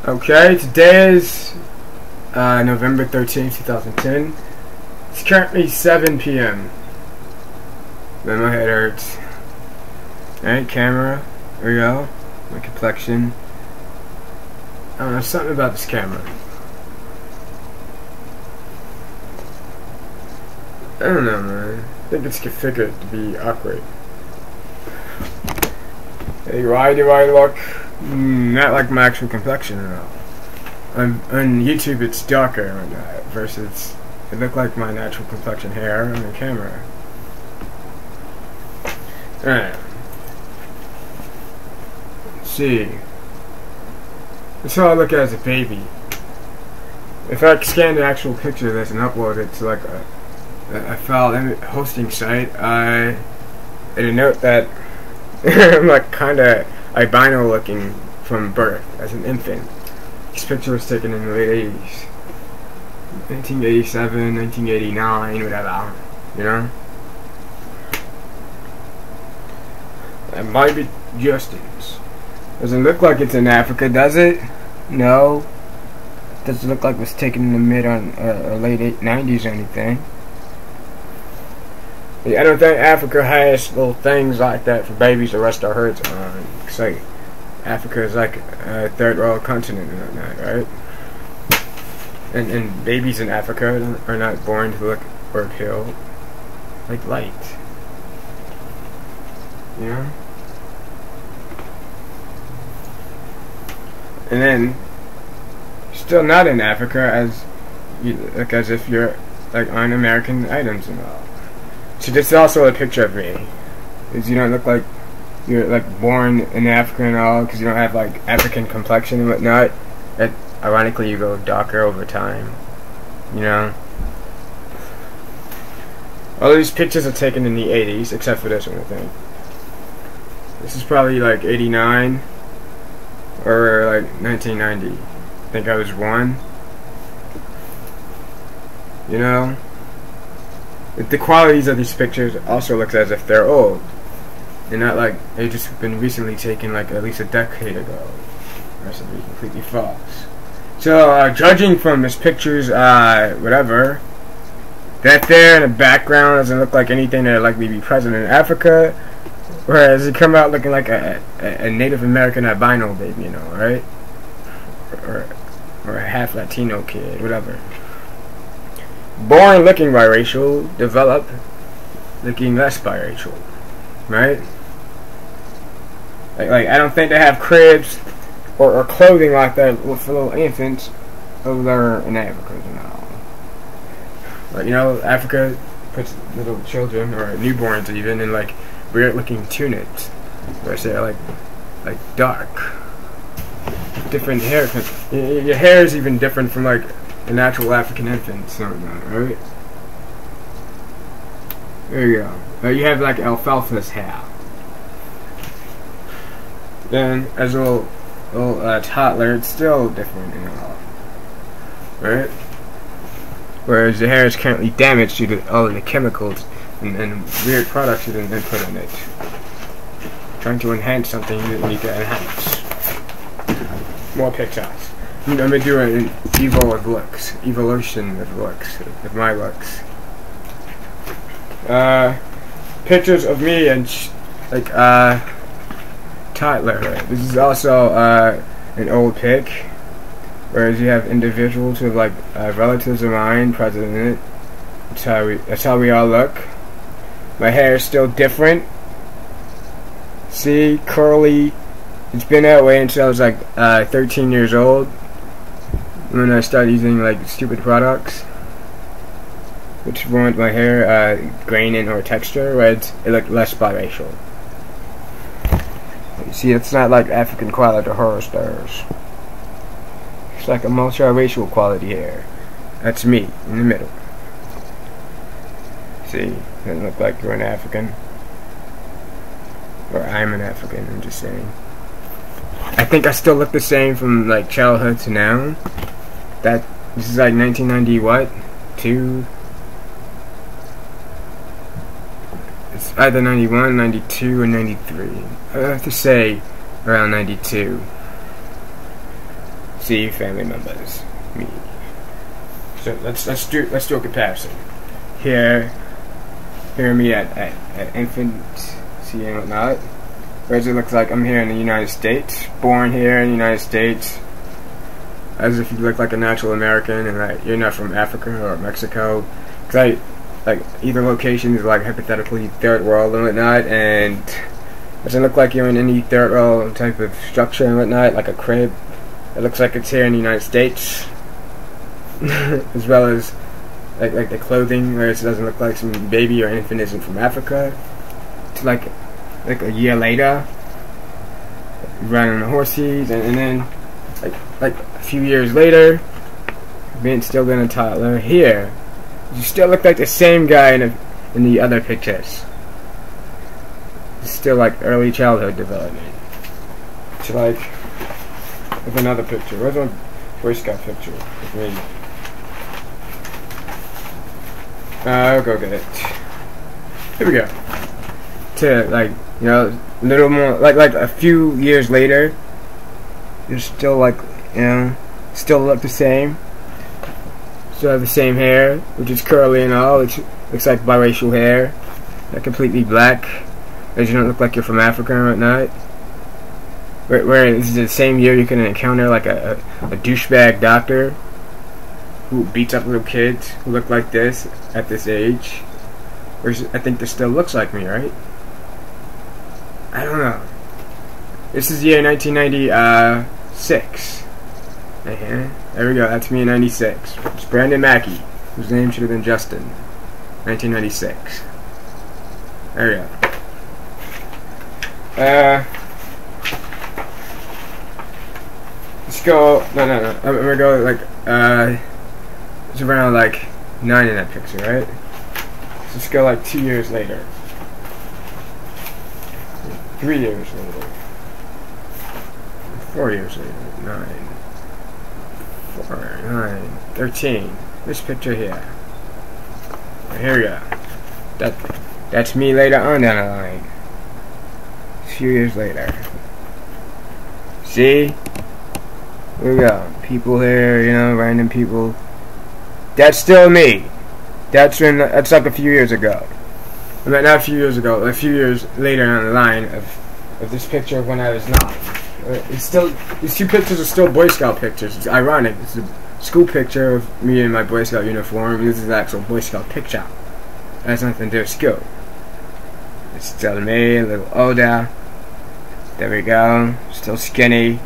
Okay, today is November 13th, 2010. It's currently 7 p.m. Then my head hurts. Alright, camera. There we go. My complexion. I don't know, something about this camera. I don't know, man. I think it's configured to be awkward. Hey, why do I look not like my actual complexion at all? On YouTube it's darker on that versus it looked like my natural complexion hair on the camera. Alright. Let's see. That's how I look as a baby. If I scan the actual picture of this and upload it to like a file hosting site, I denote that I'm like kinda albino looking from birth as an infant. This picture was taken in the late 80s. 1987, 1989, whatever. You know? That might be Justin's. Doesn't look like it's in Africa, does it? No. Doesn't look like it was taken in the mid or late 90s or anything. Yeah, I don't think Africa has little things like that for babies to rest their heads on. It's like Africa is like a third world continent and whatnot, right? And babies in Africa are not born to look or appeal like light. You know? And then still not in Africa as you look as if you're like on American items and all. So this is also a picture of me. Because you don't look like you're like born in Africa and all, because you don't have like African complexion and whatnot. And ironically, you go darker over time. You know. All these pictures are taken in the 80s, except for this one, I think. This is probably like 89 or like 1990. I think I was 1. You know. The qualities of these pictures also looks as if they're old. They're not like they've just been recently taken like at least a decade ago. Or something completely false. So judging from this picture's whatever, that there in the background doesn't look like anything that would likely be present in Africa. Whereas it come out looking like a Native American albino baby, you know, right? Or a half Latino kid, whatever. Born looking biracial, develop looking less biracial, right? Like I don't think they have cribs or clothing like that for little infants over there in Africa, you know. Like, you know, Africa puts little children or newborns even in like weird looking tunics, where they're like dark, different hair. Your hair is even different from like the natural African infants, right? There you go. You have like alfalfa's hair. Then, as a little toddler, it's still different, you know, right? Whereas the hair is currently damaged due to all of the chemicals and weird products you didn't put in it. Trying to enhance something you didn't need to enhance. More pictures. I'm gonna do an evolution of looks, of my looks. Pictures of me and like toddler. This is also an old pic, whereas you have individuals with like relatives of mine present in it. That's how we all look. My hair is still different. See, curly. It's been that way until I was like 13 years old. When I started using like stupid products which ruined my hair grain or texture, where it looked less biracial. You see, it's not like African quality horror stars. It's like a multiracial quality hair. That's me in the middle. See, doesn't look like you're an African, or I'm an African. I'm just saying. I think I still look the same from like childhood to now. This is like 1990 what? 2? It's either 91, 92, or 93. I have to say around 92. See family members. Me. So let's do a comparison. Here me at infancy and whatnot. Whereas it looks like I'm here in the United States, born here in the United States, as if you look like a natural American and that you're not from Africa or Mexico. Cause like either location is like hypothetically third world and whatnot, and it doesn't look like you're in any third world type of structure and whatnot, like a crib. It looks like it's here in the United States, as well as like the clothing, where it doesn't look like some baby or infant isn't from Africa. It's like a year later, running the horses, and then like a few years later, being still been a toddler. Here, you still look like the same guy in the other pictures. It's still like early childhood development. It's like another picture. Where's my Boy Scout picture with me? I'll go get it. Here we go. To like, you know, a little more like a few years later, you're still like, you know, still look the same. Still have the same hair, which is curly and all. It looks like biracial hair, not completely black. As you don't look like you're from Africa or whatnot. Where this is the same year you can encounter like a douchebag doctor who beats up little kids who look like this at this age. Whereas I think this still looks like me, right? I don't know. This is the year 1996. There we go. That's me in 96. It's Brandon Mackey, whose name should have been Justin. 1996. There we go. Let's go. No. I'm gonna go like it's around like 9 in that picture, right? So let's go like 2 years later. 3 years later. 4 years later. 9. 4, 9, 13. This picture here. Here we go. That's me later on down the line. A few years later. See? Here we go. People here, you know, random people. That's still me. That's like a few years ago. I mean, not a few years ago, a few years later on the line of this picture of when I was 9. It's still, these two pictures are still Boy Scout pictures. It's ironic. It's a school picture of me in my Boy Scout uniform. This is the actual Boy Scout picture. It has nothing to do with school. It's still me, a little older. There we go. Still skinny.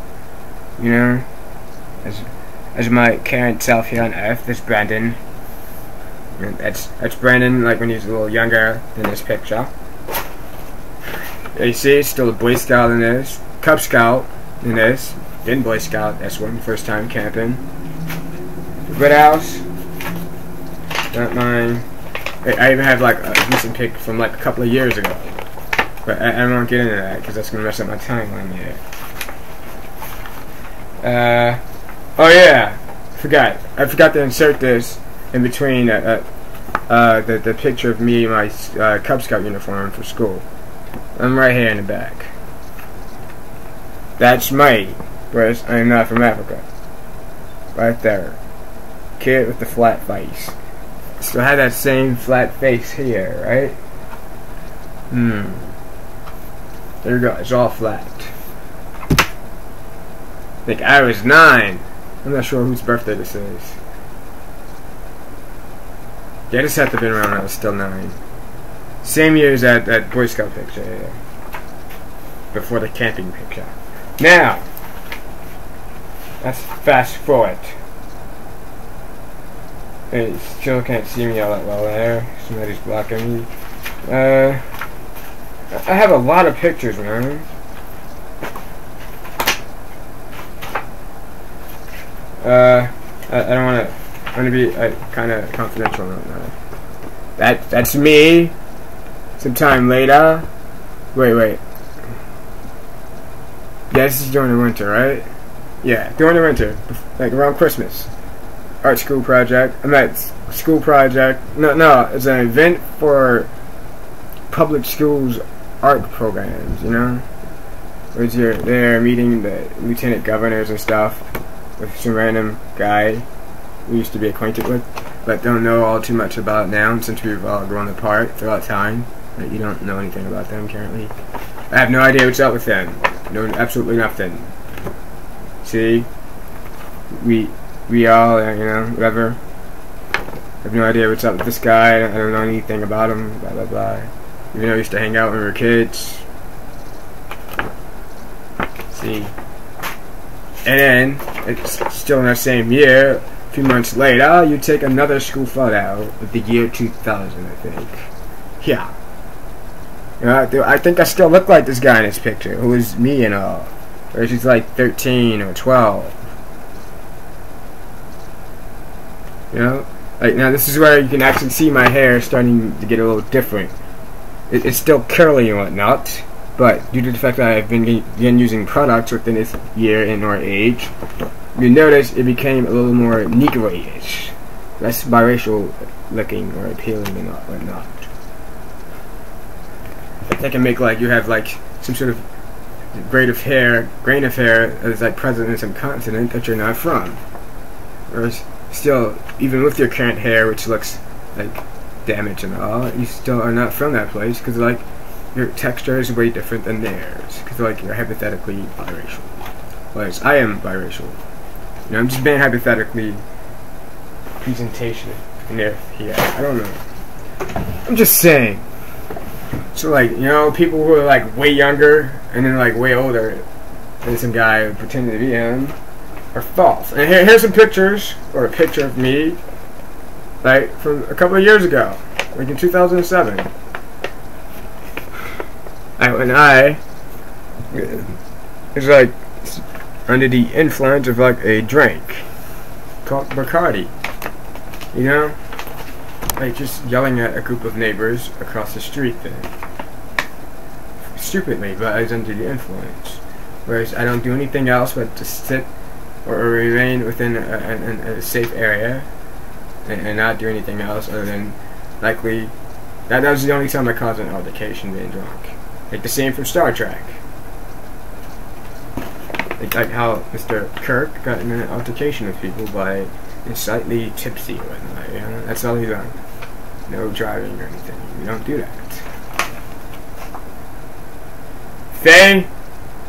You know? As my current self here on Earth, there's Brandon. And that's Brandon, like when he's a little younger than this picture. You see, still a Boy Scout in this. Cub Scout in this. Then Boy Scout, that's one, first time camping. Red House. Not mine. I even have like a recent pic from like a couple of years ago. But I won't get into that because that's going to mess up my timeline here. Oh yeah, I forgot to insert this in between the picture of me in my Cub Scout uniform for school. I'm right here in the back. That's me, whereas I'm not from Africa. Right there. Kid with the flat face. Still have that same flat face here, right? There you go, it's all flat. I think I was 9. I'm not sure whose birthday this is. Yeah, this had to have been around when I was still 9. Same year as that Boy Scout picture here. Before the camping picture. Now, let's fast forward. Hey, still can't see me all that well there. Somebody's blocking me. I have a lot of pictures, man. I don't want to. I'm gonna be kind of confidential on that. That's me. Sometime later. Wait. Yeah, this is during the winter, right? Yeah, during the winter, like around Christmas. Art school project. I'm at school project. No, it's an event for public schools art programs. You know, where you're there meeting the lieutenant governors and stuff. with some random guy we used to be acquainted with, but don't know all too much about now since we've all grown apart throughout time. That you don't know anything about them currently. I have no idea what's up with them. No, absolutely nothing. See, we all, you know, whatever. I have no idea what's up with this guy. I don't know anything about him. Blah blah blah. Even though we used to hang out when we were kids. See, and then it's still in that same year. A few months later, you take another school photo of the year 2000, I think. Yeah. You know, I think I still look like this guy in this picture, who is me and all. Or she's like 13 or 12. You know? Like, now this is where you can actually see my hair starting to get a little different. It's still curly and whatnot, but due to the fact that I've been using products within this year and or age, you notice it became a little more Negro-ish, less biracial looking or appealing and whatnot. I think I make like you have like some sort of grain of hair that is like present in some continent that you're not from. Whereas still, even with your current hair, which looks like damaged and all, you still are not from that place because like your texture is way different than theirs. Because like you're hypothetically biracial. Whereas I am biracial. You know, I'm just being hypothetically presentation here. I don't know. I'm just saying. So like, you know, people who are like way younger and then like way older than some guy pretending to be him are false. And here's some pictures, or a picture of me, like from a couple of years ago, like in 2007. When I was like under the influence of like a drink called Bacardi, you know, like just yelling at a group of neighbors across the street thing. Stupidly, but I was under the influence. Whereas I don't do anything else but to sit or remain within a safe area and not do anything else other than likely that was the only time I caused an altercation being drunk. Like the same from Star Trek. Like how Mr. Kirk got in an altercation with people by being slightly tipsy or whatnot, you know? That's all he's done. No driving or anything. You don't do that. Faye,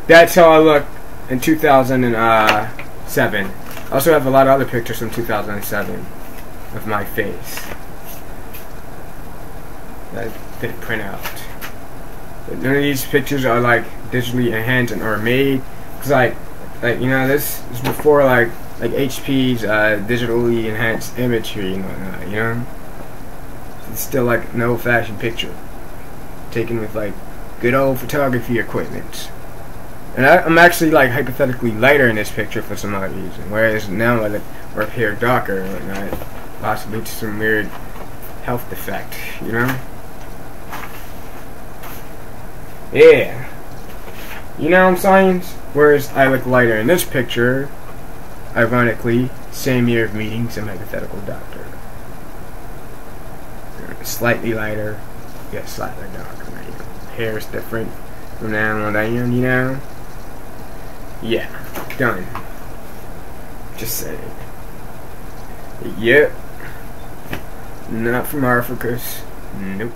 that's how I look in 2007. I also have a lot of other pictures from 2007 of my face that didn't print out. But none of these pictures are like digitally enhanced or made, because like you know, this is before like HP's digitally enhanced imagery and whatnot, you know. It's still like an old-fashioned picture taken with like good old photography equipment. And I'm actually like hypothetically lighter in this picture for some odd reason, whereas now I appear darker and whatnot, possibly to some weird health defect, you know? Yeah. You know what I'm saying? Whereas I look lighter in this picture, ironically, same year of meeting some hypothetical doctor. Slightly lighter, yet slightly darker. You know? Hair is different from now on down, you know? Yeah, done. Just saying. Yep. Not from Africa's. Nope.